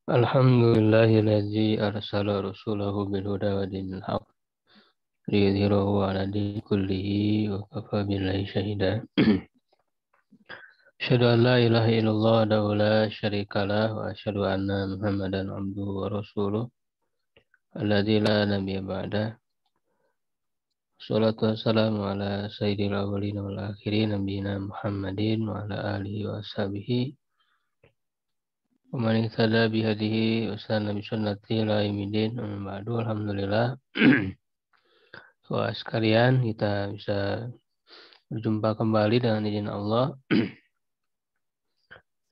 Alhamdulillahilladzi arsala rasulahu bil huda wa dinil haq liyudhhirahu 'ala dini kullihi wa kafa billahi shahida. Asyhadu an la ilaha illallah wahdahu la syarikalah wa asyhadu anna Muhammadan 'abduhu wa rasuluh alladzi la nabiyya ba'dah. Shalatu wassalamu ala sayyidil awwalin wal akhirin nabiyina Muhammadin wa ala alihi wa ashabihi wa man ihtada bihadihi wa sanna bi sunnati ila yaumil amma ba'du. Alhamdulillah. Wah, sekalian kita bisa berjumpa kembali dengan izin Allah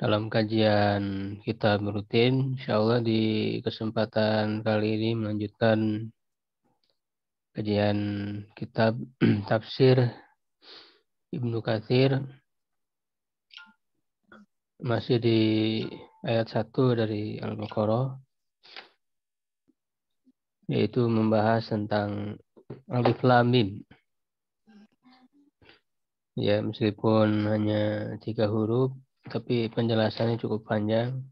dalam kajian kitab rutin. Insyaallah di kesempatan kali ini melanjutkan kajian kitab tafsir Ibnu Katsir, masih di ayat 1 dari Al-Baqarah, yaitu membahas tentang Alif Lam Mim. Ya, meskipun hanya 3 huruf, tapi penjelasannya cukup panjang.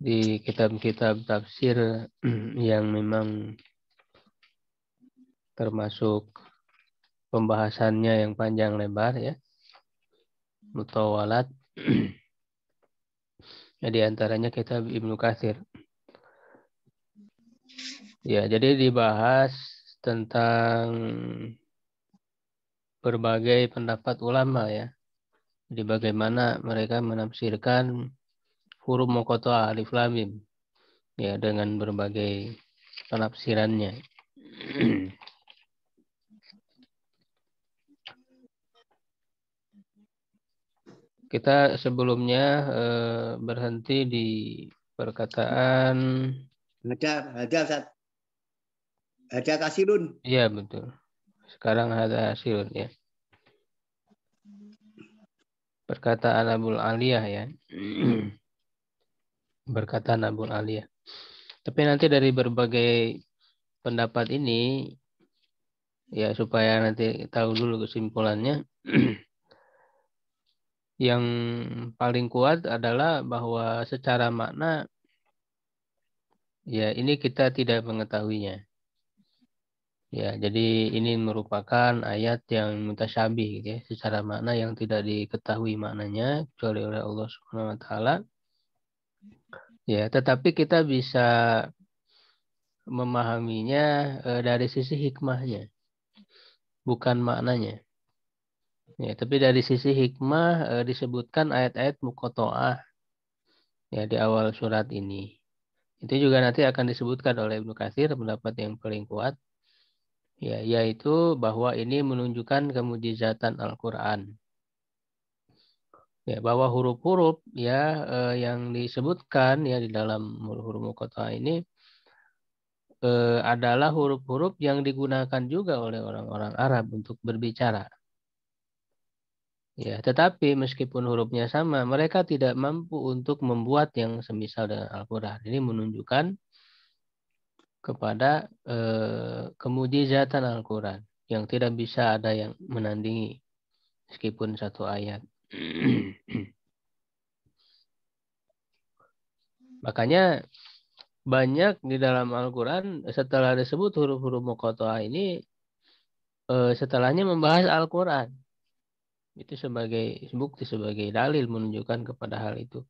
Di kitab-kitab tafsir yang memang termasuk pembahasannya yang panjang lebar, ya, mutawalat. Ya, di antaranya kitab Ibnu Katsir. Ya, jadi dibahas tentang berbagai pendapat ulama, ya. Jadi bagaimana mereka menafsirkan huruf muqatta'ah alif lam mim, ya, dengan berbagai penafsirannya. Kita sebelumnya berhenti di perkataan. Ada kasirun. Iya, betul. Sekarang ada hasilun, ya. Perkataan Abul Aliyah, ya. Perkataan Abul Aliyah. Tapi nanti dari berbagai pendapat ini, ya, supaya nanti tahu dulu kesimpulannya, yang paling kuat adalah bahwa secara makna, ya, ini kita tidak mengetahuinya. Ya, jadi ini merupakan ayat yang mutasyabih, gitu ya, secara makna yang tidak diketahui maknanya kecuali oleh Allah Subhanahu wa taala. Ya, tetapi kita bisa memahaminya dari sisi hikmahnya, bukan maknanya. Ya, tapi dari sisi hikmah disebutkan ayat-ayat muqatta'ah, ya, di awal surat ini. Itu juga nanti akan disebutkan oleh Ibnu Katsir, pendapat yang paling kuat, ya, yaitu bahwa ini menunjukkan kemujizatan Al-Qur'an. Ya, bahwa huruf-huruf, ya, yang disebutkan, ya, di dalam huruf muqatta'ah ini adalah huruf-huruf yang digunakan juga oleh orang-orang Arab untuk berbicara. Ya, tetapi meskipun hurufnya sama, mereka tidak mampu untuk membuat yang semisal dengan Al-Qur'an. Ini menunjukkan kepada kemujizatan Al-Quran yang tidak bisa ada yang menandingi meskipun satu ayat. Makanya banyak di dalam Al-Quran setelah disebut huruf-huruf muqatta'ah ini, setelahnya membahas Al-Quran. Itu sebagai bukti, sebagai dalil menunjukkan kepada hal itu.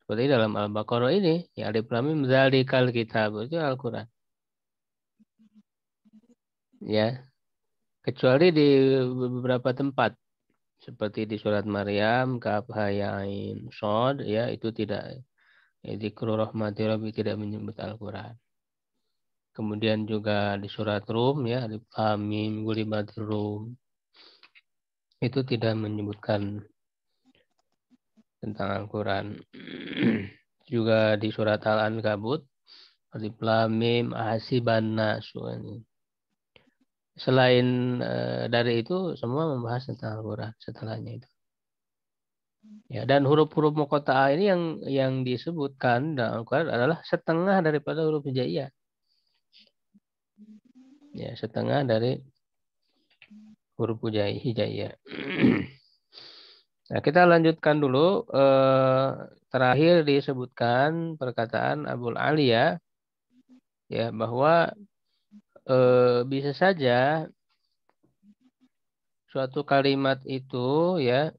Seperti dalam Al-Baqarah ini, ya, alif lam mim dzalikal kitab, itu Al-Quran. Ya, kecuali di beberapa tempat seperti di surat Maryam, kaf ha ya ain shad, ya, itu tidak, ya, dzikru rahmati rabbi tidak menyebut Al-Qur'an. Kemudian juga di surat Rum, ya, alif lam mim ghulibatir rum, itu tidak menyebutkan tentang Al-Qur'an. Juga di surat Al-Ankabut, alif lam mim ahasiban nasu. Selain dari itu, semua membahas tentang Al-Quran setelahnya itu. Ya, dan huruf-huruf muqatta'ah ini yang disebutkan dalam Al-Quran adalah setengah daripada huruf hijaiyah. Ya, setengah dari huruf hijaiyah. Nah, kita lanjutkan dulu. Terakhir disebutkan perkataan Abul Aliya ya bahwa bisa saja suatu kalimat itu ya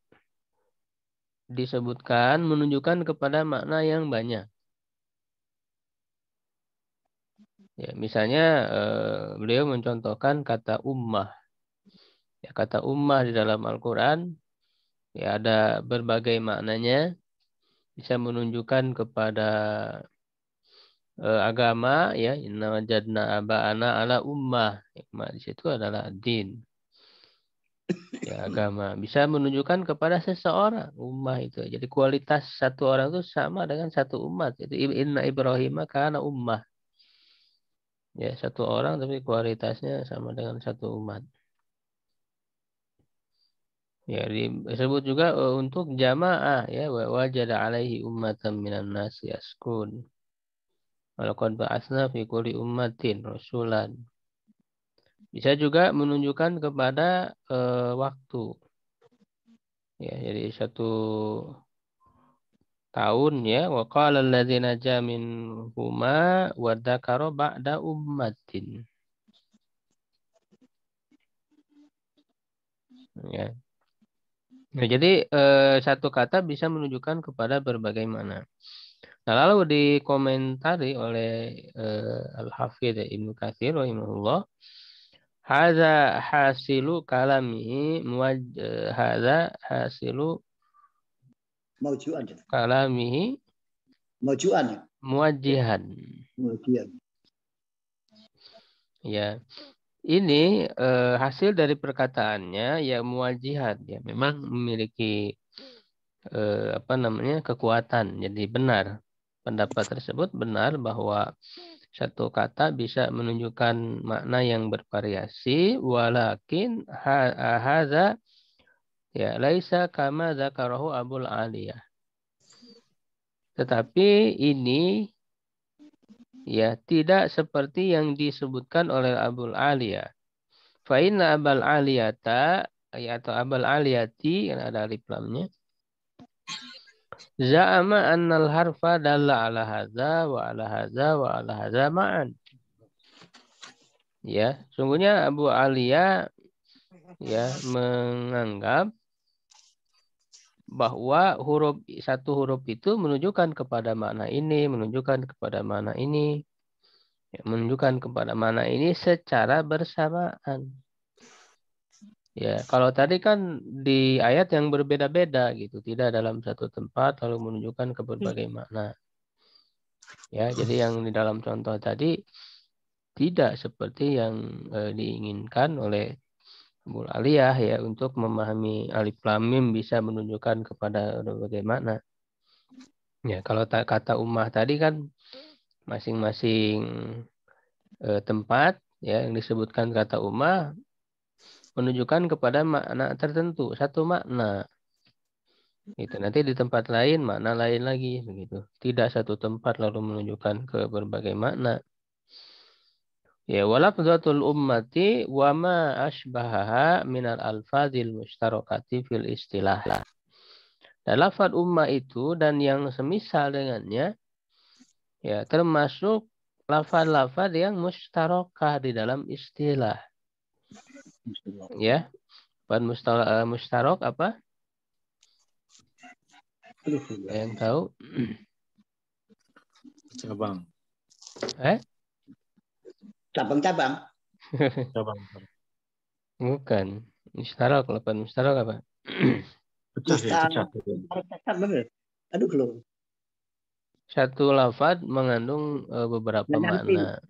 disebutkan menunjukkan kepada makna yang banyak. Ya, misalnya beliau mencontohkan kata ummah. Ya, kata ummah di dalam Al-Quran ya ada berbagai maknanya. Bisa menunjukkan kepada agama ya inna wajadna aba'ana ala ummah. Hikmah di situ adalah din. Ya, agama bisa menunjukkan kepada seseorang ummah itu. Jadi kualitas satu orang itu sama dengan satu umat. Itu inna Ibrahim kana ummah. Ya, satu orang tapi kualitasnya sama dengan satu umat. Ya, disebut juga untuk jamaah ya wa wajada alaihi ummatan minan nas yaskun. Walaqad ba'atsna fi kulli ummatin rasulan. Bisa juga menunjukkan kepada waktu. Ya, jadi satu tahun ya. Wa qala alladziina naja minhuma wa dzakara ba'da ummatin. Ya. Nah, jadi satu kata bisa menunjukkan kepada berbagai makna. Nah, lalu dikomentari oleh Al-Hafidz Ibnu Katsir rahimahullah, hadza hasilu kalamihi hadza hasilu Maujuan. kalamihi Maujuan. muwajjihan. Maujuan. Ya, ini hasil dari perkataannya ya muwajjihan ya memang memiliki apa namanya kekuatan. Jadi benar pendapat tersebut benar bahwa satu kata bisa menunjukkan makna yang bervariasi walakin hadza ya laisa kama dzakarahu Abul Aliyah. Tetapi ini ya tidak seperti yang disebutkan oleh Abul Aliyah. Fa inna Abul Aliyata ya atau Abul Aliyati yang ada alif lamnya. Za'ama annal harfa dalla ala hadza wa ala hadza wa ala hadza ma'an. Ya, sungguhnya Abu Aliyah ya menganggap bahwa satu huruf itu menunjukkan kepada makna ini, menunjukkan kepada makna ini, ya, menunjukkan kepada makna ini secara bersamaan. Ya, kalau tadi kan di ayat yang berbeda-beda gitu, tidak dalam satu tempat lalu menunjukkan ke berbagai makna. Ya, jadi yang di dalam contoh tadi tidak seperti yang diinginkan oleh Abu Aliyah ya untuk memahami alif lam mim bisa menunjukkan kepada berbagai makna. Ya, kalau kata ummah tadi kan masing-masing tempat ya yang disebutkan kata ummah menunjukkan kepada makna tertentu, satu makna. Itu nanti di tempat lain makna lain lagi begitu. Tidak satu tempat lalu menunjukkan ke berbagai makna. Ya, walafzatul ummati wa ma asbahaha minal alfazil mustarakati fil istilah. Dan lafaz ummah itu dan yang semisal dengannya ya termasuk lafaz-lafaz yang mustarakah di dalam istilah. Ya, mustarak apa? Yang tahu? Cabang. Cabang-cabang. Cabang. Bukan. Mustarak, lafaz mustarak apa? Pecah ya, pecah. Aduh, loh. Satu lafaz mengandung beberapa makna.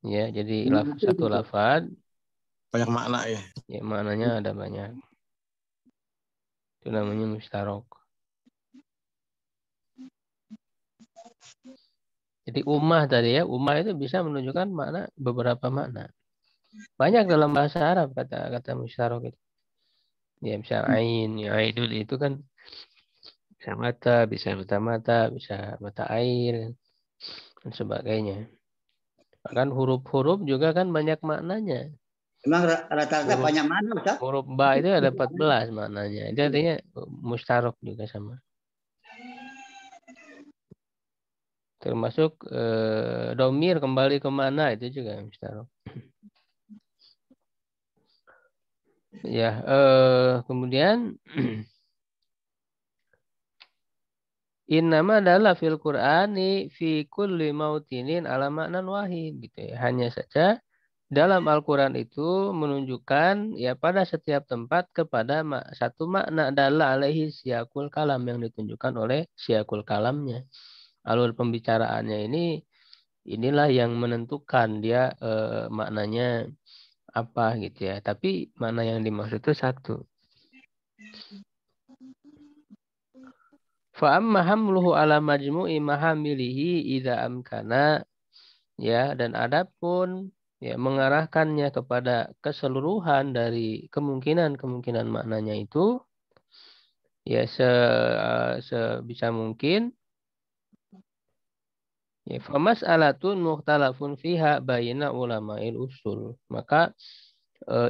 Ya, jadi satu lafaz banyak makna ya. ya maknanya ada banyak. Itu namanya mustarak. Jadi ummah tadi ya, ummah itu bisa menunjukkan makna beberapa makna. Banyak dalam bahasa Arab kata mustarak itu. Ya, misal ain, ya aidul itu kan bisa mata, bisa mata air dan sebagainya. Bahkan huruf-huruf juga kan banyak maknanya. Memang rata-rata Huruf banyak mana, Ustaz? huruf ba itu ada 14 maknanya. Itu artinya mustarok juga sama. Termasuk domir kembali kemana itu juga mustarok. Ya, kemudian innama adalah fil Qur'ani fi kulli mautinin ala maknan wahid gitu ya. Hanya saja dalam Al-Qur'an itu menunjukkan ya pada setiap tempat kepada satu makna dalla alaihi siyakul kalam yang ditunjukkan oleh siyakul kalamnya. Alur pembicaraannya inilah yang menentukan dia maknanya apa gitu ya. Tapi makna yang dimaksud itu satu. Fa amma hamluhu ala majmu'i mahamilihi idza amkana ya, dan adapun ya mengarahkannya kepada keseluruhan dari kemungkinan maknanya itu ya sebisa mungkin ya famas'alatun mukhtalafun fiha baina ulama'il usul. Maka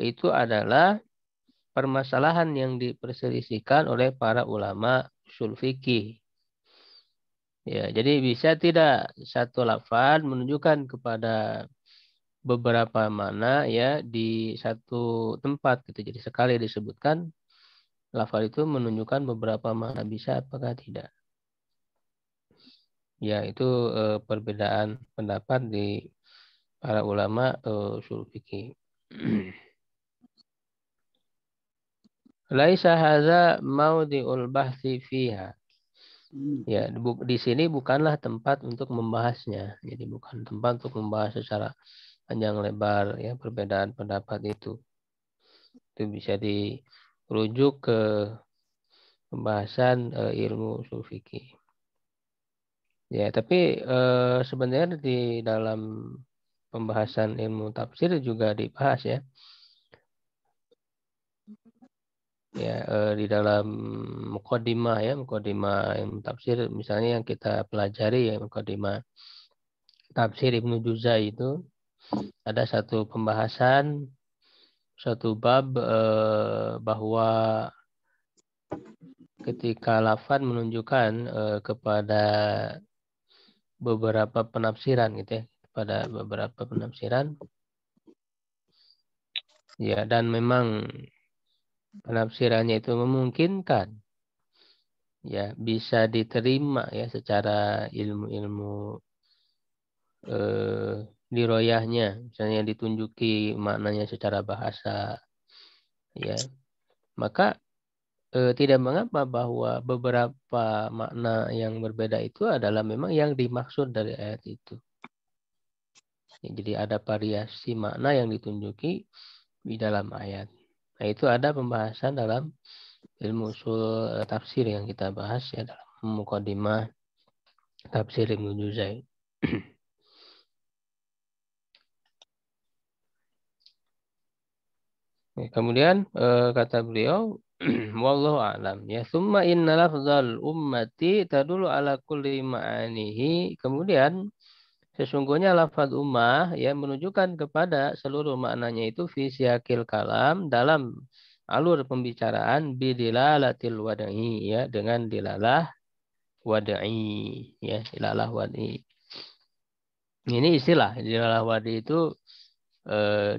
itu adalah permasalahan yang diperselisihkan oleh para ulama usul fikih. Ya, jadi bisa tidak satu lafaz menunjukkan kepada beberapa makna ya di satu tempat gitu. Jadi sekali disebutkan lafaz itu menunjukkan beberapa makna, bisa apakah tidak? Ya, itu perbedaan pendapat di para ulama usul fikih. Laisa hadza maudhi'ul bahsi fiha. Ya, di sini bukanlah tempat untuk membahasnya. Jadi bukan tempat untuk membahas secara panjang lebar ya perbedaan pendapat itu. Itu bisa dirujuk ke pembahasan ilmu ushul fikih. Ya, tapi sebenarnya di dalam pembahasan ilmu tafsir juga dibahas ya. Ya, di dalam muqaddimah ya, muqaddimah ilmu tafsir misalnya yang kita pelajari ya, muqaddimah tafsir Ibnu Juzai itu ada satu pembahasan satu bab bahwa ketika lafaz menunjukkan kepada beberapa penafsiran gitu ya, kepada beberapa penafsiran ya, dan memang penafsirannya itu memungkinkan ya bisa diterima ya secara ilmu-ilmu diroyahnya, misalnya ditunjuki maknanya secara bahasa ya, maka tidak mengapa bahwa beberapa makna yang berbeda itu adalah memang yang dimaksud dari ayat itu. Ya, jadi ada variasi makna yang ditunjuki di dalam ayat. Nah, itu ada pembahasan dalam ilmu usul tafsir yang kita bahas ya dalam muqaddimah tafsir Ibnu Juzai. Kemudian kata beliau wallahu a'lam ya, summa inna lafzal ummati tadulu ala kulli ma'anihi. Kemudian sesungguhnya lafaz ummah ya menunjukkan kepada seluruh maknanya itu fi siyaqil kalam, dalam alur pembicaraan, bidilalatil wad'i ya, dengan dilalah wad'i ya, dilalah wad'i. Ini istilah dilalah wad'i itu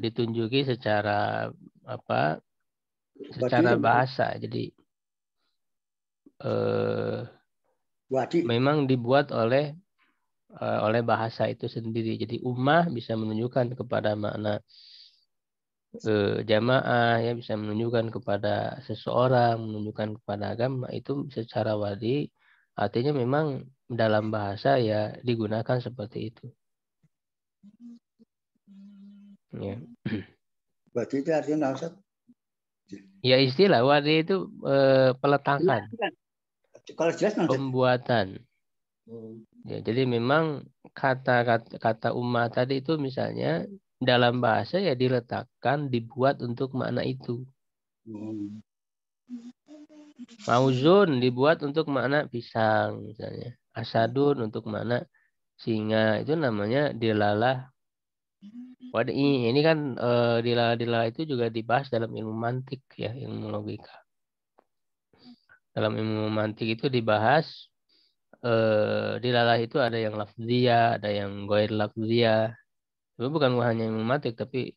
ditunjuki secara apa? Secara bahasa. Jadi memang dibuat oleh bahasa itu sendiri. Jadi ummah bisa menunjukkan kepada makna jamaah ya, bisa menunjukkan kepada seseorang, menunjukkan kepada agama, itu secara wadi artinya memang dalam bahasa ya digunakan seperti itu. Ya. Berarti itu artinya Ustaz? Ya, istilah wadi itu peletakan. Kalau jelas pembuatan. Ya, jadi memang kata ummah tadi itu misalnya dalam bahasa ya diletakkan, dibuat untuk makna itu. Mauzun dibuat untuk makna pisang misalnya. Asadun untuk makna singa. Itu namanya dilalah Wad'i ini kan dilalah-dilalah itu juga dibahas dalam ilmu mantik ya, ilmu logika. Dalam ilmu mantik itu dibahas dilalah itu ada yang lafziyah, ada yang ghair lafziyah. Itu bukan hanya ilmu mantik tapi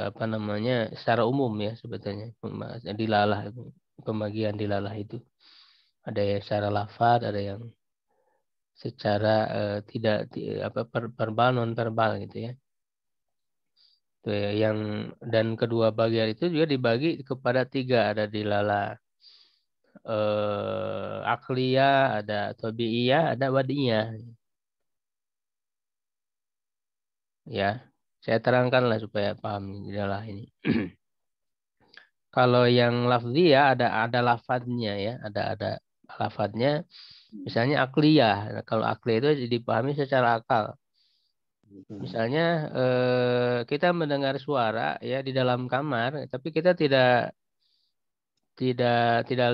apa namanya secara umum ya sebetulnya dilalah pembagian dilalah itu ada yang secara lafaz, ada yang secara tidak apa verbal non verbal gitu ya. Itu ya, yang dan kedua bagian itu juga dibagi kepada tiga, ada dilalah akliyah, ada tabiiyah, ada wadiyah. Ya, saya terangkanlah supaya paham dilalah ini. Kalau yang lafziyah ada lafadznya ya, ada lafadznya. Misalnya akliyah. Nah, kalau akliyah itu dipahami secara akal. Misalnya kita mendengar suara ya di dalam kamar, tapi kita tidak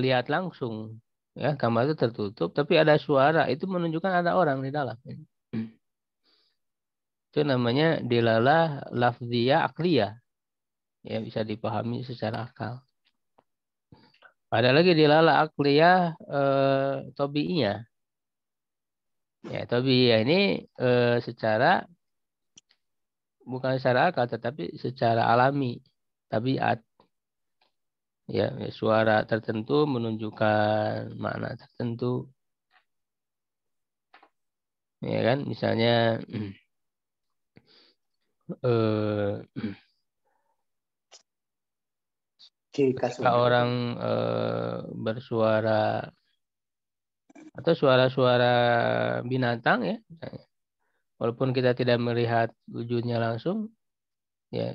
lihat langsung. Ya, kamar itu tertutup, tapi ada suara. Itu menunjukkan ada orang di dalam. Itu namanya dilalah lafziyah akliyah. Ya, bisa dipahami secara akal. Ada lagi dilalah akliyah tabiiyah. Ya, tabiiyah ini secara bukan secara akal tetapi secara alami, tabiat. Ya, suara tertentu menunjukkan makna tertentu. Ya kan, misalnya ketika orang bersuara atau suara-suara binatang ya, misalnya. Walaupun kita tidak melihat wujudnya langsung, ya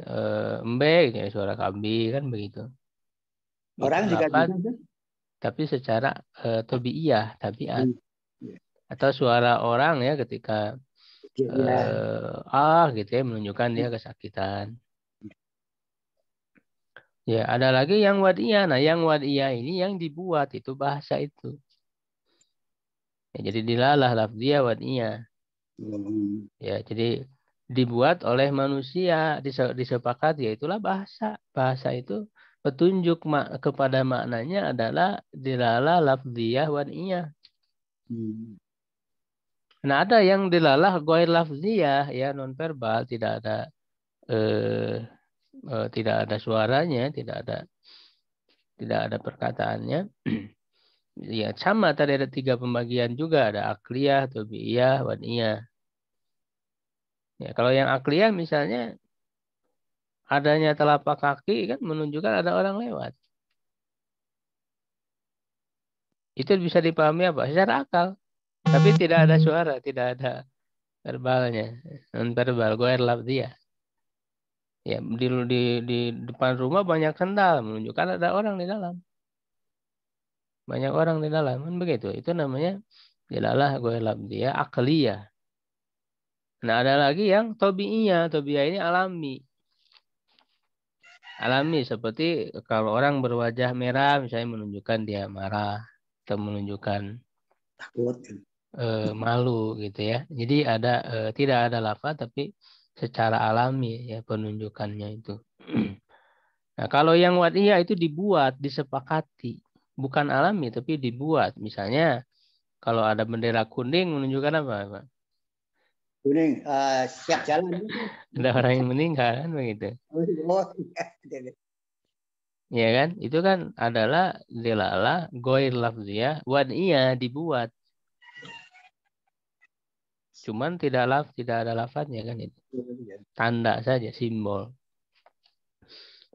embek, ya, suara kambing kan begitu. Itu Orang juga lafaz, bisa. tapi secara tabiiyah, tabiat. Ya. Atau suara orang ya ketika Ya. gitu ya menunjukkan dia kesakitan. Ya, ada lagi yang wadiyah. Nah, yang wadiyah ini yang dibuat itu bahasa itu. Ya, jadi dilalah lafziyah wadiyah. Ya, jadi dibuat oleh manusia, disepakati, ya itulah bahasa. Bahasa itu petunjuk kepada maknanya adalah dilalah lafziyah wadiyah. Nah, ada yang dilalah ghair lafziyah, ya non verbal, eh, tidak ada suaranya, tidak ada perkataannya. Ya, sama tadi ada tiga pembagian juga, ada akliyah, tabiiyah, wadiyah. Ya, kalau yang akliyah misalnya adanya telapak kaki kan menunjukkan ada orang lewat. Itu bisa dipahami apa? Secara akal. Tapi tidak ada suara, tidak ada verbalnya. Non verbal, ghair lafziyah. Ya, di depan rumah banyak sendal menunjukkan ada orang di dalam. Banyak orang di dalam kan begitu. Itu namanya dilalah ghair lafziyah akliyah. Nah, ada lagi yang tabiiyah. Tabiiyah ini alami. Alami seperti kalau orang berwajah merah misalnya menunjukkan dia marah atau menunjukkan Takut. malu gitu ya. Jadi tidak ada lafaz tapi secara alami ya penunjukannya itu. Nah, kalau yang wadiyah itu dibuat, disepakati. Bukan alami tapi dibuat. Misalnya kalau ada bendera kuning menunjukkan apa, Pak? Kuning, siap jalan. Ada orang yang meninggal kan begitu. Oh, iya. Ya kan? Itu kan adalah dilalah ghair lafziyah wadiyah dibuat. Cuman tidak ada lafaznya kan itu. Tanda saja, simbol.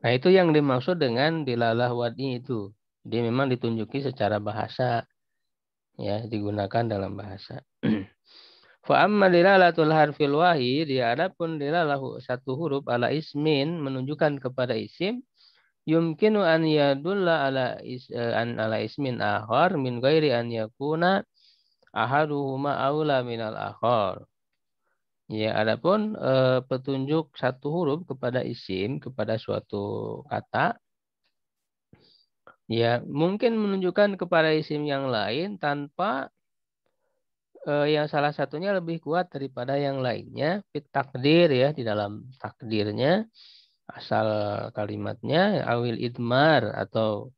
Nah, itu yang dimaksud dengan dilalah wad'i itu. Dia memang ditunjuki secara bahasa, ya, digunakan dalam bahasa. Fa amma dilalatul harfil wahid, dia adapun dilalah satu huruf ala ismin menunjukkan kepada isim, yumkinu an yadulla ala ismin akhar min ghairi an yakuna ahaduhuma aula minal akhar. Ya, adapun petunjuk satu huruf kepada isim, kepada suatu kata, ya mungkin menunjukkan kepada isim yang lain tanpa yang salah satunya lebih kuat daripada yang lainnya. Fit takdir ya, di dalam takdirnya, asal kalimatnya, awil idmar atau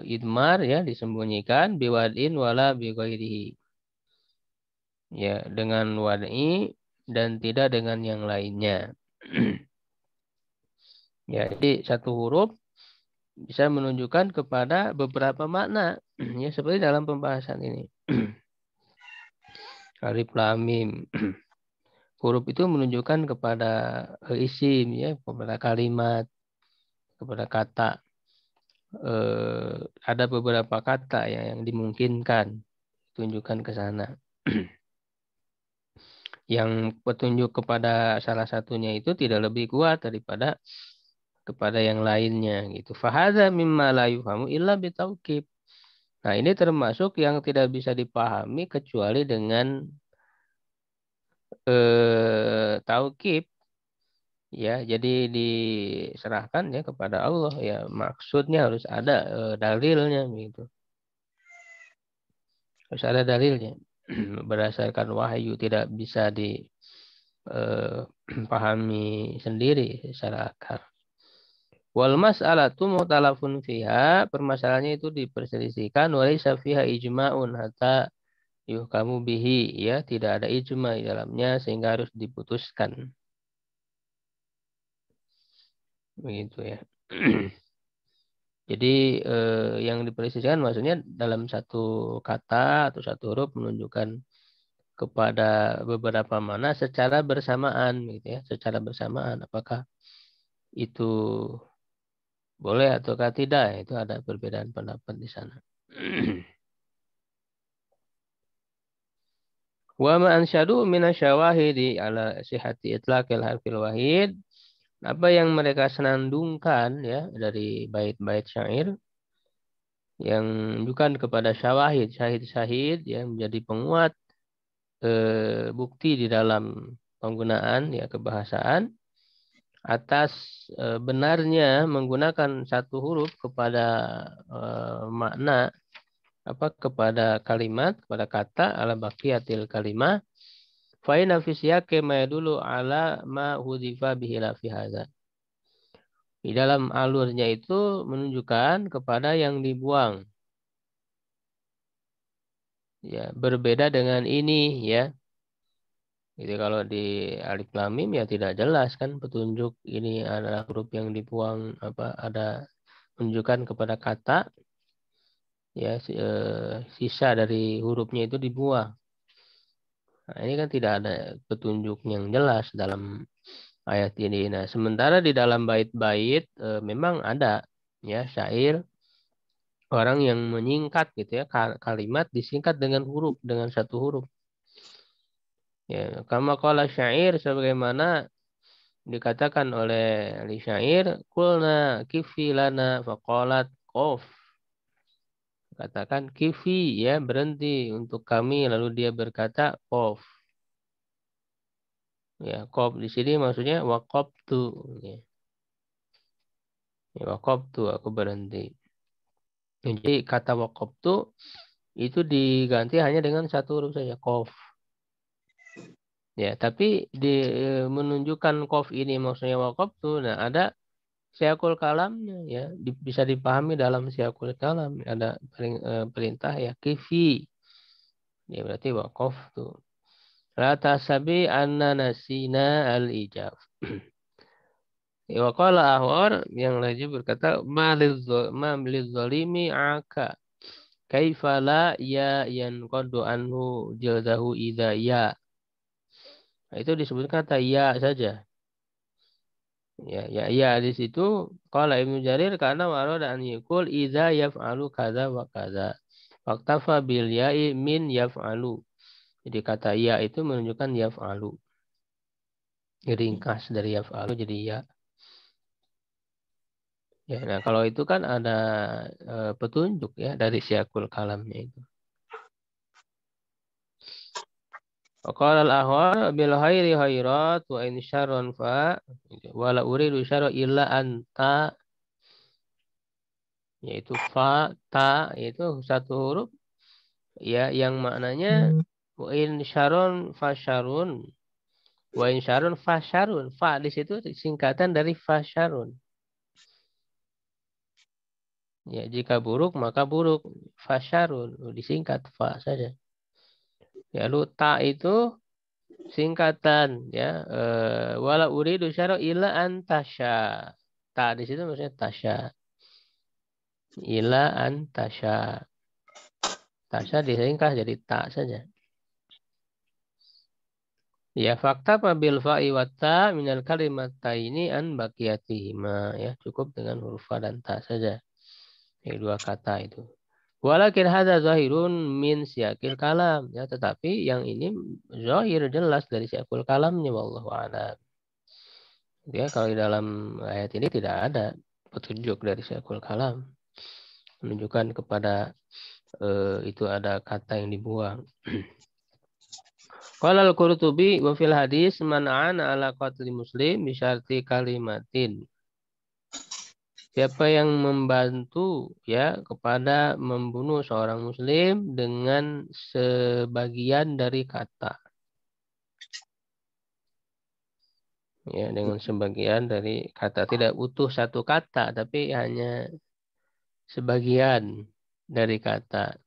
idmar ya, disembunyikan, biwadin wala bighairihi. Ya, dengan wad'i dan tidak dengan yang lainnya. Ya, jadi satu huruf bisa menunjukkan kepada beberapa makna. Ya, seperti dalam pembahasan ini. Alif lam mim. Huruf itu menunjukkan kepada isim ya, kepada kalimat, kepada kata. Ada beberapa kata ya, yang dimungkinkan tunjukkan ke sana. Yang petunjuk kepada salah satunya itu tidak lebih kuat daripada kepada yang lainnya gitu. Fahadza mimma la yufamu illa bitauqib. Nah, ini termasuk yang tidak bisa dipahami kecuali dengan tauqib ya. Jadi diserahkan ya kepada Allah ya. Maksudnya harus ada dalilnya gitu. Harus ada dalilnya. Berdasarkan wahyu tidak bisa dipahami sendiri secara akal. Wal mas'alatu mukhtalafun fiha, permasalahannya itu diperselisihkan, walaysa fiha ijma'un hatta yuhkamu bihi, ya, tidak ada ijma di dalamnya sehingga harus diputuskan. Begitu ya. Jadi yang diperselisihkan maksudnya dalam satu kata atau satu huruf menunjukkan kepada beberapa makna secara bersamaan gitu ya, secara bersamaan apakah itu boleh ataukah tidak, itu ada perbedaan pendapat di sana. Wa ma ansyadu minasyawahidi ala sihhati itlaqil harfil wahid. Apa yang mereka senandungkan ya dari bait-bait syair yang menunjukkan kepada syawahid, syahid-syahid yang menjadi penguat bukti di dalam penggunaan ya kebahasaan atas benarnya menggunakan satu huruf kepada makna apa kepada kalimat, kepada kata ala baqiyatil kalimah fa inna fi siyaqi ma yadullu ala ma hudzifa bihi la fi hadza. Di dalam alurnya itu menunjukkan kepada yang dibuang. Ya, berbeda dengan ini ya. Jadi kalau di alif lam mim ya tidak jelas kan petunjuk ini adalah huruf yang dibuang apa ada menunjukkan kepada kata ya sisa dari hurufnya itu dibuang. Nah, ini kan tidak ada petunjuk yang jelas dalam ayat ini. Nah, sementara di dalam bait-bait memang ada ya syair orang yang menyingkat gitu ya kalimat disingkat dengan huruf dengan satu huruf. Ya, kama qala syair sebagaimana dikatakan oleh ahli syair, kulna kifi lana faqalat qaf. Katakan kifi ya berhenti untuk kami lalu dia berkata qaf. Ya, qaf di sini maksudnya waqaftu ya. Ya, waqaftu aku berhenti. Jadi kata waqaftu itu diganti hanya dengan satu huruf saja qaf. Ya, tapi menunjukkan qaf ini maksudnya waqaftu. Nah, ada siakul kalamnya ya bisa dipahami dalam siakul kalam ada perintah ya kifi ya berarti waqaf tuh la tasabi anna nasina al ijab wa qala ahwar yang lagi berkata ma lil zalimi aka kaifa la ya yanqadu anhu jildahu idza ya. Nah, itu disebut kata ya saja. Ya di situ qala Ibnu Jarir karena warada an yaqul idza yaf'alu kadza wa kadza. Faktafa bil ya'i min yaf'alu. Jadi kata ya itu menunjukkan yaf'alu. Ringkas dari yaf'alu jadi ya. Ya, nah kalau itu kan ada petunjuk ya dari siakul kalamnya itu. Qala al-ahwar bil khairi khairat wa in syarrun fa wala uridu syarra illa anta yaitu fa ta yaitu satu huruf ya yang maknanya wa in syarun fasyarun. Wa in syarun fasyarun. Fa di situ singkatan dari fasyarun. Ya, jika buruk maka buruk. Fasyarun disingkat fa saja. Ya, lalu ta itu singkatan ya. Wala uridu syara ila antasya. Ta di situ maksudnya tasya. Ila antasya. Tasya disingkat jadi ta saja. Ya, fakta bil fa'i wa ta minal kalimataini an baqiyatihima. Ya, cukup dengan huruf fa dan ta saja. Ini dua kata itu. Walakin hadza zahirun min siyaqil kalam. Ya, tetapi yang ini zahir jelas dari siyaqul kalamnya wallahu a'lam. Ya, kalau di dalam ayat ini tidak ada petunjuk dari siyaqul kalam menunjukkan kepada itu ada kata yang dibuang. Qala al-Qurtubi wa fil hadis man 'ana ala qatli muslim bi syarti kalimatin. Siapa yang membantu ya kepada membunuh seorang muslim dengan sebagian dari kata. Ya, dengan sebagian dari kata, tidak utuh satu kata tapi hanya sebagian dari kata.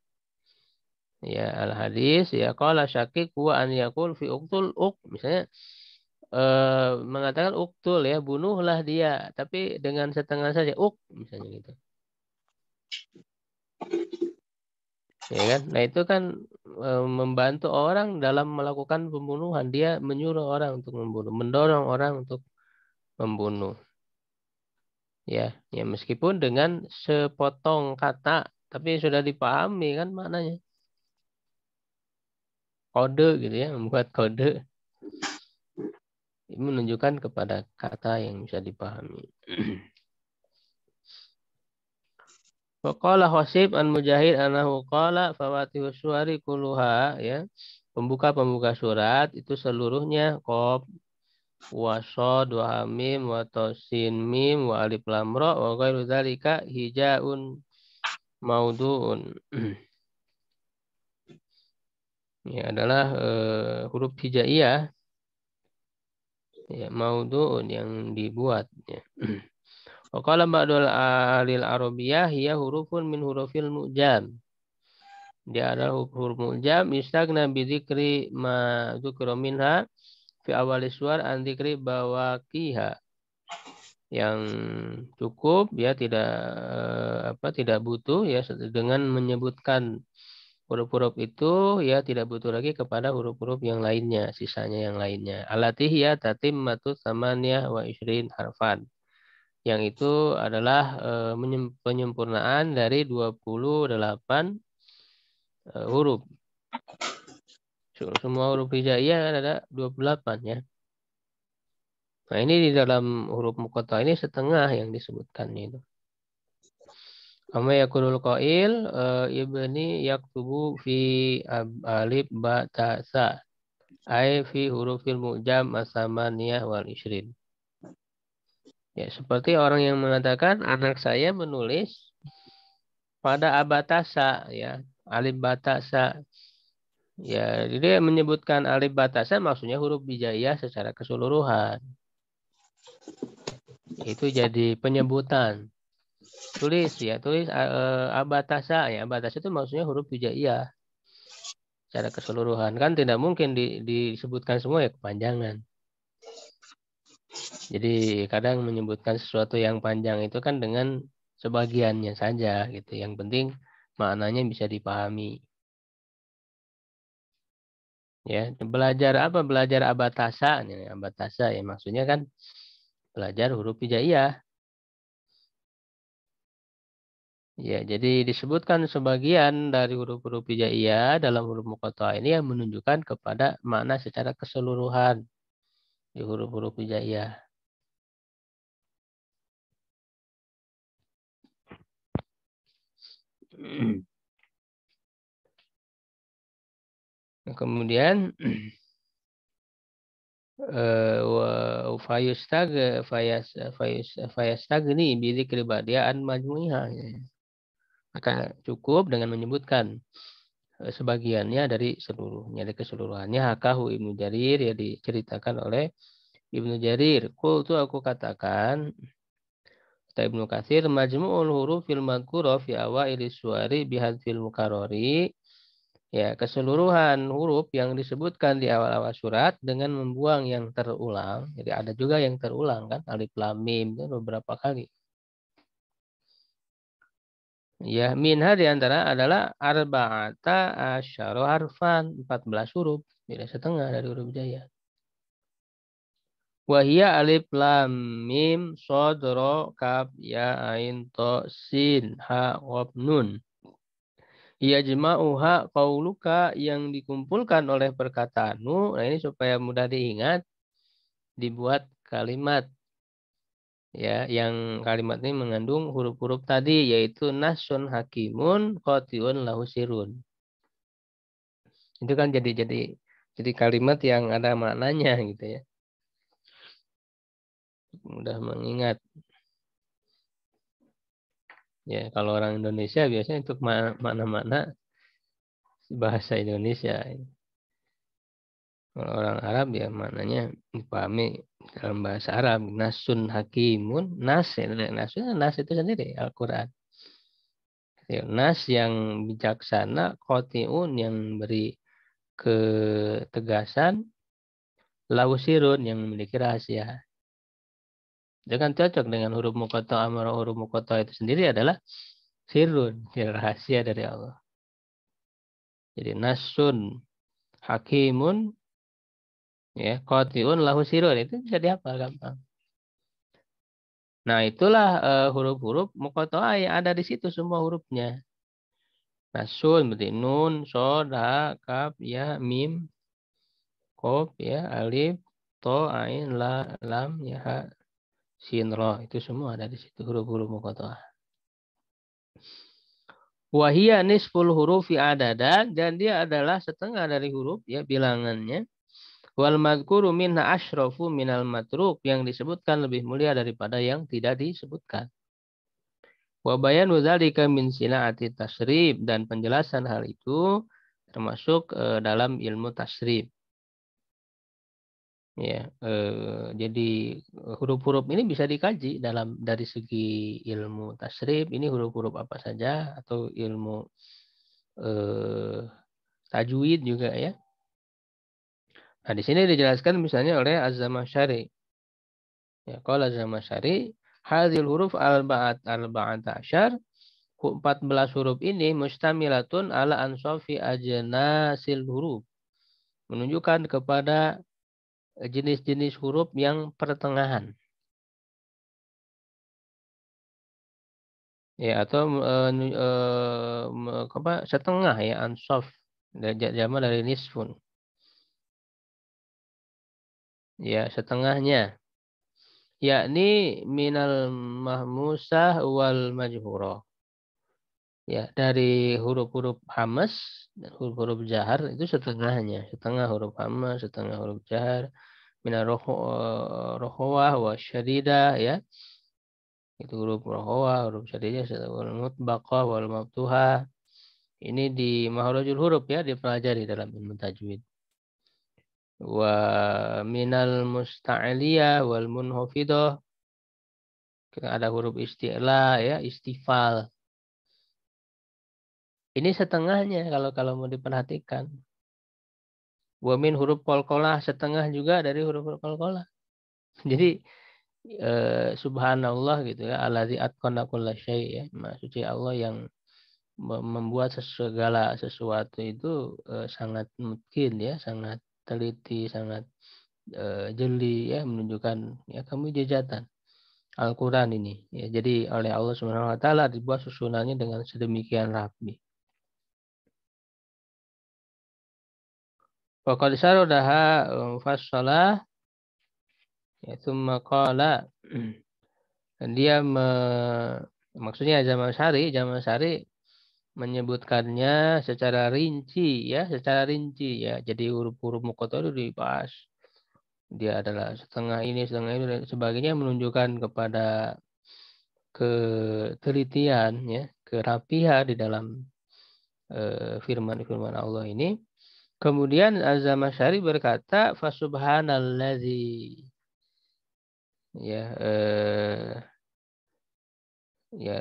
Ya, al-hadis ya qala syakik wa an yaqul fi uqtul misalnya mengatakan uktul ya, bunuhlah dia, tapi dengan setengah saja, misalnya gitu. Ya kan? Nah, itu kan membantu orang dalam melakukan pembunuhan. Dia menyuruh orang untuk membunuh, mendorong orang untuk membunuh. Ya, ya meskipun dengan sepotong kata, tapi sudah dipahami kan maknanya. Kode gitu ya, membuat kode. Ini menunjukkan kepada kata yang bisa dipahami. Waqala Khosib an Mujahid anahu qala fawatihu suwari kulluha ya. Pembuka surat itu seluruhnya qaf wa shad wa hamim wa tasin mim wa alif lam ra wa ghairu dzalika hijaun mauduun. Ya adalah huruf hijaiyah ya mauduun yang dibuat ya. Wa qala ba'dul alil arabiyyah hiya hurufun min hurufil mu'jam. Dia adalah huruf mu'jam istagna bi dzikri ma dzukira minha fi awal suar an dzikri bawaqiha. Yang cukup ya tidak butuh ya dengan menyebutkan huruf-huruf itu ya tidak butuh lagi kepada huruf-huruf yang lainnya, sisanya yang lainnya. Alatih ya tatimmatu tsamaniyah wa isrin harfan. Yang itu adalah penyempurnaan dari 28 huruf. Semua huruf hijaiyah kan ada 28 ya. Nah, ini di dalam huruf muqatta ini setengah yang disebutkan itu. Amma yakulul qail ibni yaktubu fi alif ba ta sa ai fi hurufil mu'jam as-samaniyah wal isrin. Ya, seperti orang yang mengatakan anak saya menulis pada abatasa ya, alif batasa. Ya, jadi menyebutkan alif batasa maksudnya huruf hijaiyah secara keseluruhan. Itu jadi penyebutan. Tulis abatasa ya, abatasa itu maksudnya huruf hijaiyah secara keseluruhan. Kan tidak mungkin disebutkan semua ya, kepanjangan. Jadi kadang menyebutkan sesuatu yang panjang itu kan dengan sebagiannya saja gitu. Yang penting maknanya bisa dipahami. Ya, belajar apa? Belajar abatasa. Abatasa ya maksudnya kan belajar huruf hijaiyah. Ya, jadi disebutkan sebagian dari huruf-huruf hijaiyah dalam huruf muqatta ini yang menunjukkan kepada makna secara keseluruhan di huruf-huruf hijaiyah. Kemudian fayastagni bidzikri ba'diyah an majmu'iha. Maka cukup dengan menyebutkan sebagiannya dari seluruhnya, dari keseluruhannya. Hakahu Ibnu Jarir, ya diceritakan oleh Ibnu Jarir. Qultu aku katakan, kata Ibnu Katsir, majmu'ul huruf fil madhkura fi awaili suwari bihadzfil mukarrari. Ya, keseluruhan huruf yang disebutkan di awal-awal surat dengan membuang yang terulang. Jadi ada juga yang terulang kan, alif lam mim itu beberapa kali. Ya, minha di antara adalah arba'ata asyara harfan, 14 huruf, tidak setengah dari huruf jaya. Wahia alif lam mim shad ra kaf ya ain ta sin ha qaf nun. Yajma'uha qauluka, yang dikumpulkan oleh perkataanmu. Nah, ini supaya mudah diingat, dibuat kalimat ya, yang kalimat ini mengandung huruf-huruf tadi, yaitu nasun hakimun qatiun lahu sirun. Itu kan jadi kalimat yang ada maknanya gitu ya. Mudah mengingat. Ya, kalau orang Indonesia biasanya untuk makna-makna bahasa Indonesia. Kalau orang Arab ya maknanya dipahami dalam bahasa Arab. Nasun hakimun, nas itu sendiri Al-Quran. Nas yang bijaksana, khotiun yang beri ketegasan, lausirun yang memiliki rahasia. Dengan cocok dengan huruf muqatta'ah. Huruf muqatta'ah itu sendiri adalah sirun, rahasia dari Allah. Jadi nasun hakimun, ya, qati'un lahu sirun, itu bisa dihafal gampang. Nah, itulah huruf-huruf muqatta'ah yang ada di situ, semua hurufnya. Nasun berarti nun, shad, ha, kaf, ya, mim, qaf, ya, alif, to, ain, la, lam, ya, ha, sin, ra. Itu semua ada di situ huruf-huruf muqatta'ah. Wahia nisful hurufi adadan, dan dia adalah setengah dari huruf ya bilangannya. Wal madhkuru minha asyrafu minal matruk, yang disebutkan lebih mulia daripada yang tidak disebutkan. Wa bayanu dzalika min sina'ati tasrif, dan penjelasan hal itu termasuk dalam ilmu tasrif. Ya, jadi huruf-huruf ini bisa dikaji dari segi ilmu tasrif. Ini huruf-huruf apa saja, atau ilmu tajwid juga ya. Nah, di sini dijelaskan misalnya oleh Az-Zamakhsyari. Ya, qala Az-Zamakhsyari, hadhil huruf arba'ata asyar, 14 huruf ini mustamilatun ala ansafi ajnasil huruf, menunjukkan kepada jenis-jenis huruf yang pertengahan. Ya, atau setengah ya, ansaf, jamak dari nisfun. Ya, setengahnya. Yakni minal mahmusah wal majhurah. Ya, dari huruf-huruf hamas dan huruf-huruf jahar itu setengahnya. Setengah huruf hamas, setengah huruf jahar. Minal rohowah wa syadidah ya. Itu huruf rohowah, huruf syadidah, wal mutbaqah, wal maftuhah. Ini di mahrajul huruf ya, dipelajari dalam ilmu tajwid. Wa minal musta'aliyah wal munhafidah. Ada huruf isti'la ya, istifal. Ini setengahnya kalau mau diperhatikan. Wa min huruf qalqalah, setengah juga dari huruf qalqalah. Jadi subhanallah gitu ya, allazi atqana kulla syai' ya. Maksudnya Allah yang membuat segala sesuatu itu sangat mungkin ya, sangat teliti, sangat jeli ya, menunjukkan ya kamu jejatan Al-Quran ini ya. Jadi oleh Allah Subhanahu wa taala dibuat susunannya dengan sedemikian rapi. Wa qad saradaha fassalah ya, tsumma qala, dan dia maksudnya Jamal Syari menyebutkannya secara rinci ya, Jadi huruf-huruf muqatta'ah itu dibahas. Dia adalah setengah ini dan sebagainya, menunjukkan kepada ketelitian ya, kerapihan di dalam firman-firman Allah ini. Kemudian Az-Zamakhsyari berkata, Fasubhanalladzi.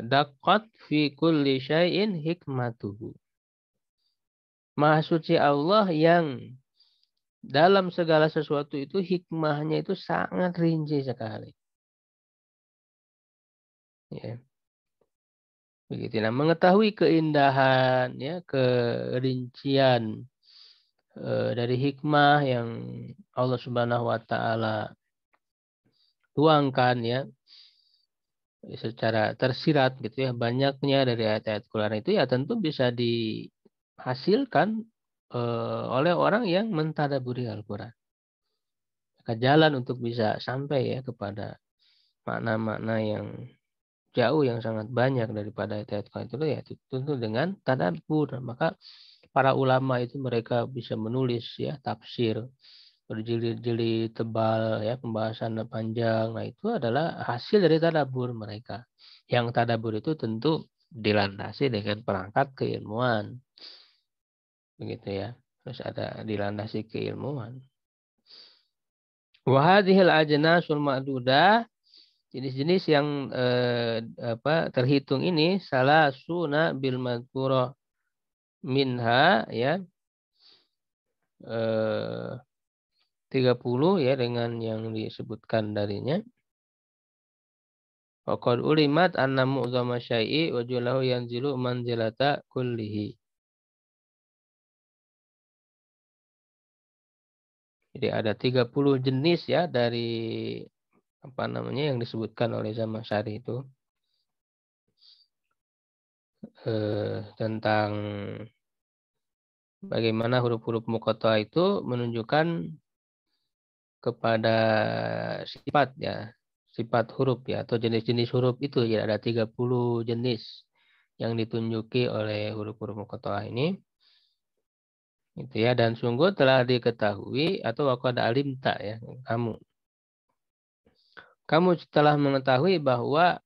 Daqqat fi kulli syai'in hikmatuhu. Maha suci Allah yang dalam segala sesuatu itu hikmahnya itu sangat rinci sekali. Ya. Begitu. Nah, mengetahui keindahan, ya, kerincian dari hikmah yang Allah Subhanahu wa taala tuangkan, ya, secara tersirat gitu ya, banyaknya dari ayat-ayat Quran itu ya tentu bisa dihasilkan oleh orang yang mentadaburi Al-Quran. Maka jalan untuk bisa sampai ya kepada makna-makna yang jauh, yang sangat banyak daripada ayat-ayat Quran itu ya tentu dengan tadabbur. Maka para ulama itu mereka bisa menulis ya tafsir berjilid-jilid tebal ya, pembahasan panjang. Nah, itu adalah hasil dari tadabbur mereka. Yang tadabbur itu tentu dilandasi dengan perangkat keilmuan. Begitu ya. Terus ada dilandasi keilmuan. Wa hadhil ajnasul ma'dudah, jenis-jenis yang terhitung ini salah suna bil madhkurah minha ya 30 ya dengan yang disebutkan darinya. Wa qad ulimat anna mu'zama syai'i wa julahu yanzilu manzilata kullihi. Jadi ada 30 jenis ya dari yang disebutkan oleh Zamakhsyari itu tentang bagaimana huruf-huruf muqatta'ah itu menunjukkan kepada sifat ya, sifat huruf ya, atau jenis-jenis huruf itu ya, ada 30 jenis yang ditunjuki oleh huruf-huruf muqatta'ah ini. Itu ya, dan sungguh telah diketahui atau waqad alimta ya, kamu telah mengetahui bahwa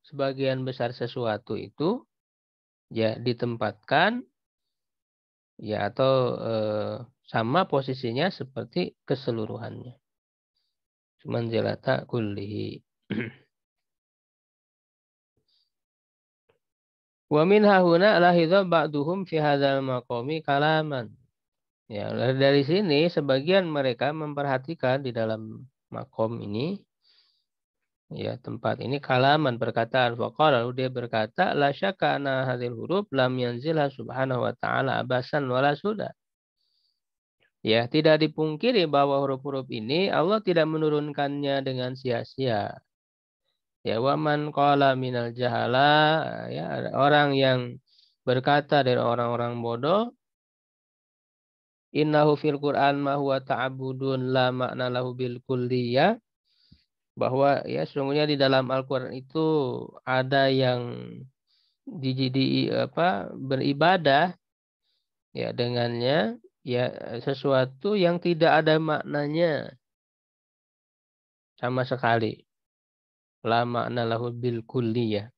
sebagian besar sesuatu itu ya ditempatkan ya atau sama posisinya seperti keseluruhannya. Manzilata kullihi. Wa min hahuna lahidha ba'duhum fi hadzal maqami kalaman. Ya, dari sini sebagian mereka memperhatikan di dalam makom ini ya, tempat ini kalaman, perkataan. Faqala, lalu dia berkata, la syakka anna hadzal huruf lam yanzilha subhanahu wa ta'ala abasan wala suda. Ya, tidak dipungkiri bahwa huruf-huruf ini Allah tidak menurunkannya dengan sia-sia. Ya, waman qala minal jahala, ya, orang yang berkata dari orang-orang bodoh, innahu fil Qur'an ma huwa ta'budun la makna lahu bil kulliyah, bahwa ya sesungguhnya di dalam Al-Qur'an itu ada yang beribadah ya dengannya ya sesuatu yang tidak ada maknanya sama sekali. La makna lahu bil kulliyah.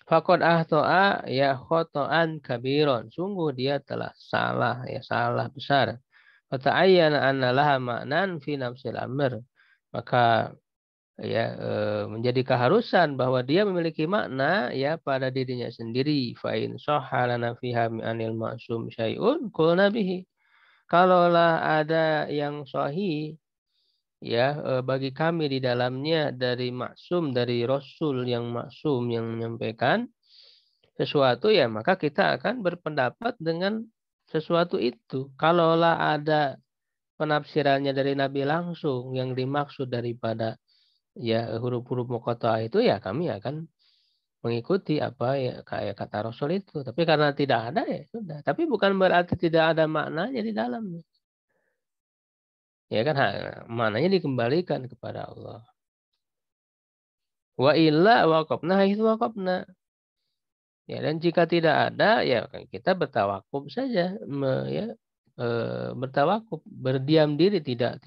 Faqad ahta'a ya khoto'an kabiron. Sungguh dia telah salah ya, salah besar. Fata'ayyana anna laha ma'nan fi nafsil amr. Maka ya menjadi keharusan bahwa dia memiliki makna ya pada dirinya sendiri. Fa in sahha lana fiha anil ma'sum syai'un qulna bihi. Kalaulah ada yang sahih ya bagi kami di dalamnya dari maksum, dari Rasul yang maksum yang menyampaikan sesuatu ya, maka kita akan berpendapat dengan sesuatu itu. Kalaulah ada penafsirannya dari Nabi langsung yang dimaksud daripada ya huruf-huruf muqatta'ah itu ya kami akan mengikuti apa ya kayak kata Rasul itu. Tapi karena tidak ada ya sudah. Tapi bukan berarti tidak ada maknanya di dalamnya. Ya kan, maknanya dikembalikan kepada Allah. Wa illa waqafna haitsu waqafna. Ya, dan jika tidak ada ya kita bertawakuf saja, bertawakuf, berdiam diri, tidak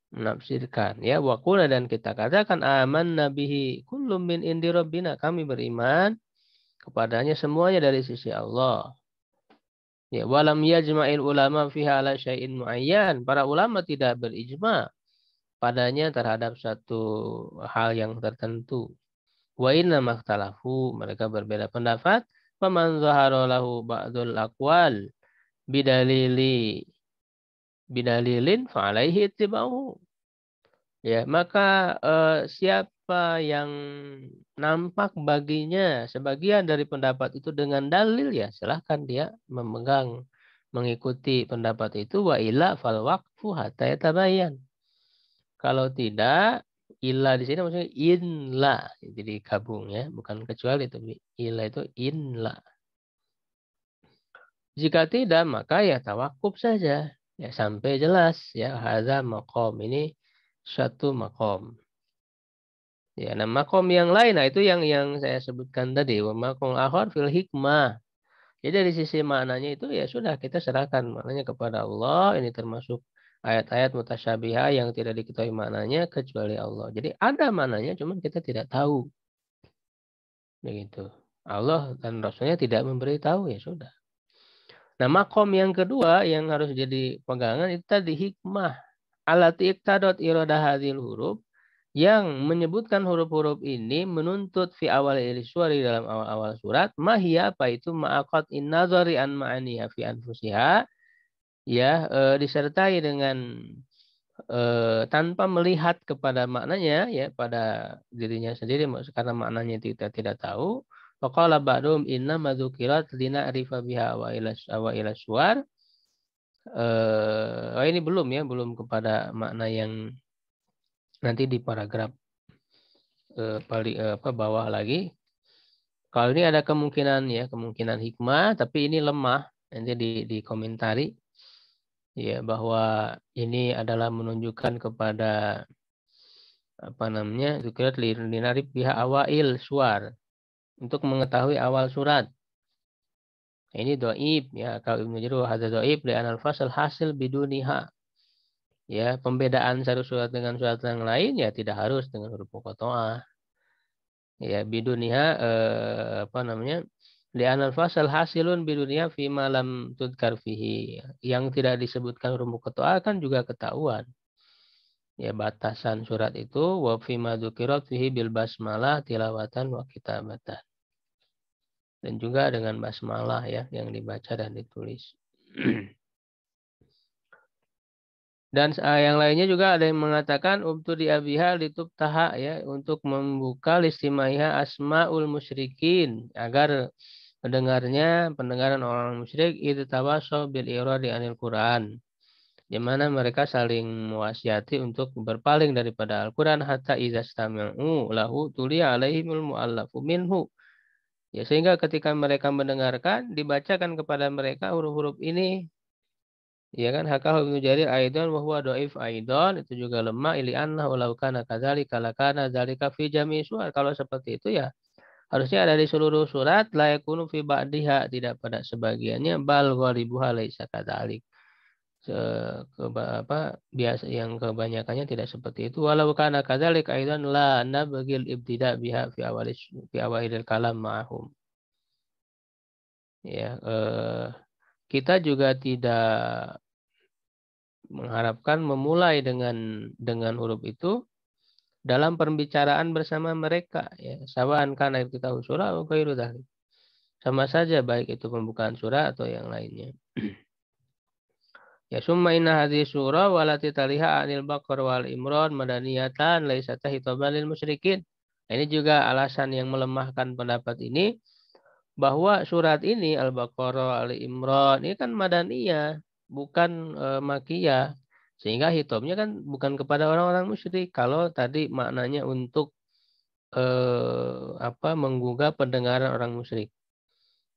menafsirkan ya. Wa qulna, dan kita katakan amanna bihi kullum min indi rabbina, kami beriman kepadanya semuanya dari sisi Allah. Ya, walam yajma'il ulama fiha ala syai'in muayyan. Para ulama tidak berijma padanya terhadap satu hal yang tertentu. Wa inna makhtalafu, mereka berbeda pendapat. Faman zahara lahu ba'dul aqwal bidalilin fa alaihi ittiba'uhu. Ya, maka siapa yang nampak baginya sebagian dari pendapat itu dengan dalil, ya silahkan dia mengikuti pendapat itu. Wa illa fal waqfu hatta yatabayyan. Kalau tidak, illa di sini maksudnya inla, jadi gabung ya, bukan kecuali, tapi illa itu inla. Jika tidak, maka ya tawakuf saja, ya sampai jelas ya hadza maqam, ini satu maqam. Ya, nah makom yang lain, nah itu yang saya sebutkan tadi, makom akhar fil hikmah. Jadi dari sisi maknanya itu ya sudah kita serahkan maknanya kepada Allah. Ini termasuk ayat-ayat mutasyabihah yang tidak diketahui maknanya kecuali Allah. Jadi ada maknanya, cuman kita tidak tahu. Begitu. Allah dan Rasulnya tidak memberitahu, ya sudah. Nah makom yang kedua yang harus jadi pegangan itu tadi hikmah. Alati iktadot irodah hadil huruf, yang menyebutkan huruf-huruf ini menuntut fi awal suari, dalam awal-awal surat, mahia, apa itu, ma'aqat in nazari an ma'aniha fi anfusiha, ya disertai dengan tanpa melihat kepada maknanya, ya pada dirinya sendiri, karena maknanya kita tidak tahu. Faqala ba'dhum inna madzukirat lina'rifa biha wa ila suwar. Ini belum ya, belum kepada makna yang nanti di paragraf bawah lagi. Kalau ini ada kemungkinan ya, kemungkinan hikmah, tapi ini lemah. Nanti dikomentari ya, bahwa ini adalah menunjukkan kepada apa namanya, zukirat linarib biha awail suar, untuk mengetahui awal surat. Ini doib ya, kalau Ibnu Jarir hadza doib li anal fasal hasil biduniha. Ya, pembedaan satu surat dengan surat yang lain ya tidak harus dengan huruf muqatta'ah. Ya, biduniha apa namanya? Li'anal fasal hasilun biduniha fi malam tudkar fihi. Yang tidak disebutkan huruf muqatta'ah kan juga ketahuan. Ya, batasan surat itu wa fi ma dzukirat fihi bil basmalah tilawatan wa kitabatan. Dan juga dengan basmalah ya, yang dibaca dan ditulis. Dan yang lainnya juga ada yang mengatakan ubtudi abiha litubtaha, ya, untuk membuka listimaiha asmaul musyrikin, agar pendengaran orang musyrik itu tawasaw bil iradi anil Quran, di mana mereka saling mewasiati untuk berpaling daripada Al-Quran, hatta idza stami'u lahu tuliya alaihimul mu'allafu minhu, ya, sehingga ketika mereka mendengarkan dibacakan kepada mereka huruf-huruf ini. Ya kan, hakahu Ibnu Jarir aidan wa huwa dhaif aidan, itu juga lemah, ili annahu law kana kadzalika lakana dzalika fi jami'i surat. Kalau seperti itu ya harusnya ada di seluruh surat, la yakunu fi ba'diha, tidak pada sebagiannya, bal ghalibuha laisa kadzalik. Biasa yang kebanyakannya tidak seperti itu. Walau kana kadzalik aidan la nabghil ibtida biha fi awalil kalam ma'hum. Ya, kita juga tidak mengharapkan memulai dengan huruf itu dalam pembicaraan bersama mereka, ya, sawa'an kana iftitahu surah atau ghairu dzalik. Sama saja baik itu pembukaan surah atau yang lainnya. Ya, summa inna hadhihi surah walati taliha anil baqarah wal imran madaniyatan laisata hitaban lil musyrikin. Ini juga alasan yang melemahkan pendapat ini, bahwa surat ini Al-Baqarah, Al-Imran ini kan madaniyah, bukan makiyah, sehingga hitabnya kan bukan kepada orang-orang musyrik. Kalau tadi maknanya untuk menggugah pendengaran orang musyrik.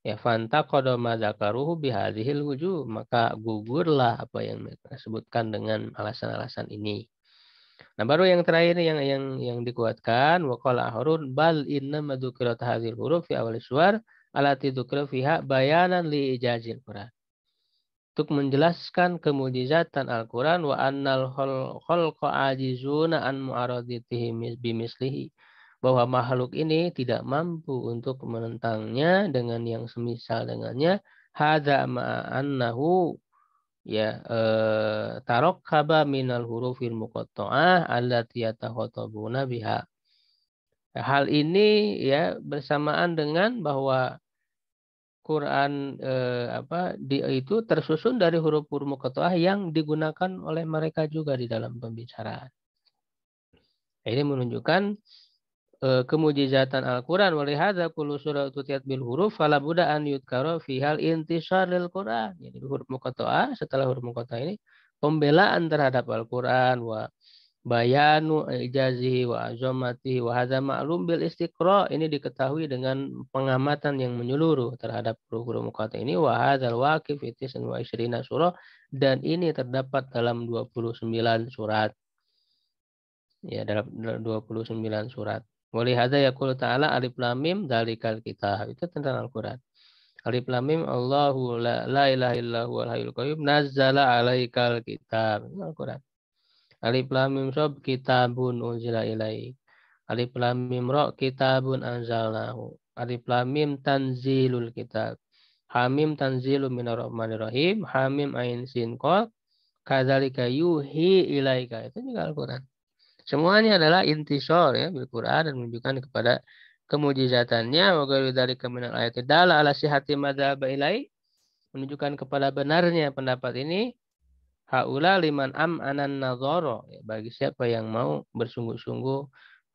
Ya, fanta qadama dzakaruhu bihadzihil wujuh, maka gugurlah apa yang mereka sebutkan dengan alasan-alasan ini. Nah, baru yang terakhir yang dikuatkan, wa qala harun bal inna madzukirat hadzil huruf fi awal suwar alati dzukira fiha bayanan li ijazil Quran. Untuk menjelaskan kemujizatan Al-Quran, wa annal khalqa ajizuna an mu'aradatihi bimislihi, bahwa makhluk ini tidak mampu untuk menentangnya dengan yang semisal dengannya. Hadza ma'annahu ya tarokkaba minal hurufil muqatta'ah allati yatakhatabuna biha. Hal ini ya bersamaan dengan bahwa Quran itu tersusun dari huruf-huruf muqatta'ah yang digunakan oleh mereka juga di dalam pembicaraan. Ini menunjukkan kemujizatan Al-Quran. Walihada kullu surah tutiyat bil huruf fala budda an yudkara fi hal intisar lil Quran. Jadi huruf muqatta'ah, setelah huruf muqatta'ah ini pembelaan terhadap Al-Quran wa bayanu ijazihi wa azamatihi wa hadza ma'lum bil istiqra. Ini diketahui dengan pengamatan yang menyeluruh terhadap huruf-huruf muqatta'ah ini. Wa hadzal waqif fi 29 surah, dan ini terdapat dalam 29 surat. Ya, dalam 29 surat. Walihada yaqulu ta'ala alif lam mim dzalikal kitab. Itu tentang Al-Qur'an. Alif lam mim Allahu la ilaha illa huwal hayyul qayyum nazzala 'alaikal kitab. Itu Al-Qur'an. Alif lam mim sob kitabun unzila ilaik. Alif lam mim ra kitabun anzalnahu. Alif lam mim tanzilul kitab. Hamim tanzilu minar rahmanir rahim. Hamim ain sin qaf. Kadzalika yuhi ilaika. Itu juga Al-Qur'an. Semuanya adalah intisar ya bil Quran dan menunjukkan kepada kemujizatannya. Wa ghairu dzalika minal ayati dalla ala sihhati madzhab ilai, menunjukkan kepada benarnya pendapat ini. Haula liman anan nazara, ya, bagi siapa yang mau bersungguh-sungguh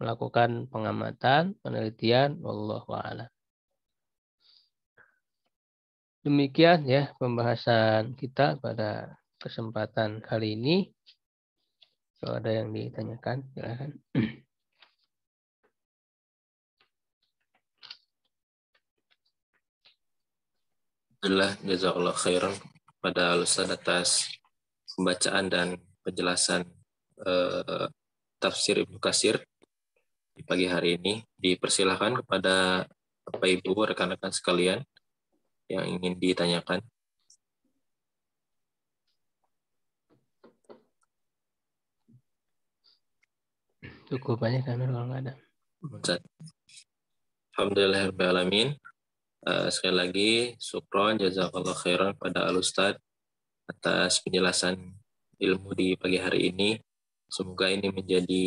melakukan pengamatan, penelitian. Wallahu a'lam. Demikian ya pembahasan kita pada kesempatan kali ini. Kalau ada yang ditanyakan, silakan. Alhamdulillah, jazakallah khairan pada Ustaz atas pembacaan dan penjelasan tafsir Ibnu Katsir di pagi hari ini. Dipersilahkan kepada Bapak Ibu rekan-rekan sekalian yang ingin ditanyakan. Cukup banyak kan kalau nggak ada. Alhamdulillahirrahmanirrahim. Sekali lagi, syukron jazakallah khairan pada Al-Ustaz atas penjelasan ilmu di pagi hari ini. Semoga ini menjadi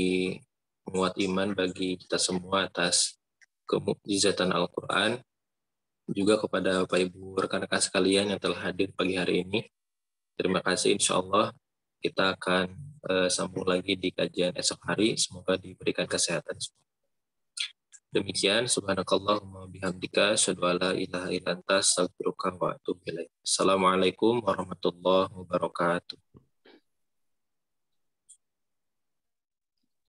penguat iman bagi kita semua atas kemukjizatan Al-Quran. Juga kepada Bapak Ibu rekan-rekan sekalian yang telah hadir pagi hari ini. Terima kasih, insya Allah kita akan sambung lagi di kajian esok hari. Semoga diberikan kesehatan. Demikian, subhanakallahumma bihamdika asyhadu an la ilaha illa anta astaghfiruka wa atubu ilaik. Assalamualaikum warahmatullahi wabarakatuh.